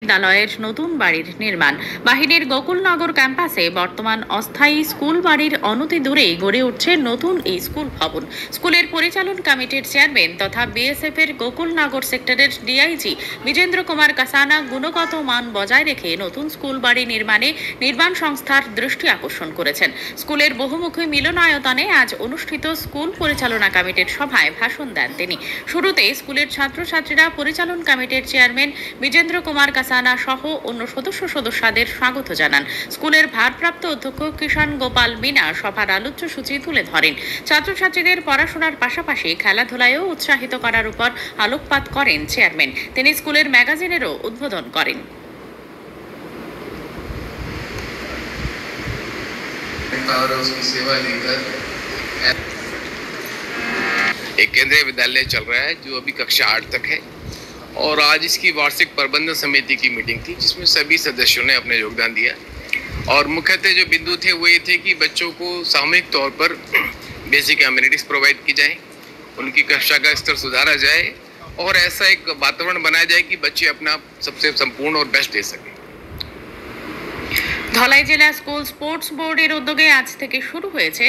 বিদ্যালয়ের নতুন বাড়ির নির্মাণ। বাহিনীর গোকুলনগর ক্যাম্পাসে বর্তমান অস্থায়ী স্কুল বাড়ির অনতি দূরেই গড়ে উঠছে নতুন এই স্কুল ভবন। স্কুলের পরিচালন কমিটির চেয়ারম্যান তথা বিএসএফ এর গোকুলনগর সেক্টরের ডিআইজি বিজেন্দ্র কুমার কাসানা গুণগত মান বজায় রেখে নতুন স্কুল বাড়ি নির্মাণে নির্মাণ সংস্থার দৃষ্টি আকর্ষণ করেছেন। স্কুলের বহুমুখী মিলনায়তনে আজ অনুষ্ঠিত স্কুল পরিচালনা কমিটির সভায় ভাষণ দেন তিনি। শুরুতে স্কুলের ছাত্রছাত্রীরা পরিচালন কমিটির চেয়ারম্যান বিজেন্দ্র কুমার কাসানা সহ অন্য সদস্যদের স্বাগত জানান। স্কুলের ভারপ্রাপ্ত অধ্যক্ষ কিষাণ গোপাল মিনা সভার আলোচ্য সূচি তুলে ধরেন। ছাত্রছাত্রীদের পড়াশোনার পাশাপাশি খেলাধুলায়ও উৎসাহিত করার উপর আলোকপাত করেন চেয়ারম্যান। তিনি স্কুলের ম্যাগাজিনেরও উদ্বোধন করেন। एक केंद्रीय विद्यालय चल रहा है जो अभी कक्षा 8 तक है और आज इसकी वार्षिक प्रबंधन समिति की मीटिंग थी जिसमें सभी सदस्यों ने अपने योगदान दिया और मुख्यतः जो बिंदु थे वो ये थे कि बच्चों को सामूहिक तौर पर बेसिक एमिनिटीज प्रोवाइड की जाए, उनकी कक्षा का स्तर सुधारा जाए और ऐसा एक वातावरण बनाया जाए कि बच्चे अपना सबसे संपूर्ण और बेस्ट दे सकें। ধলাই জেলা স্কুল স্পোর্টস বোর্ডের উদ্যোগে আজ থেকে শুরু হয়েছে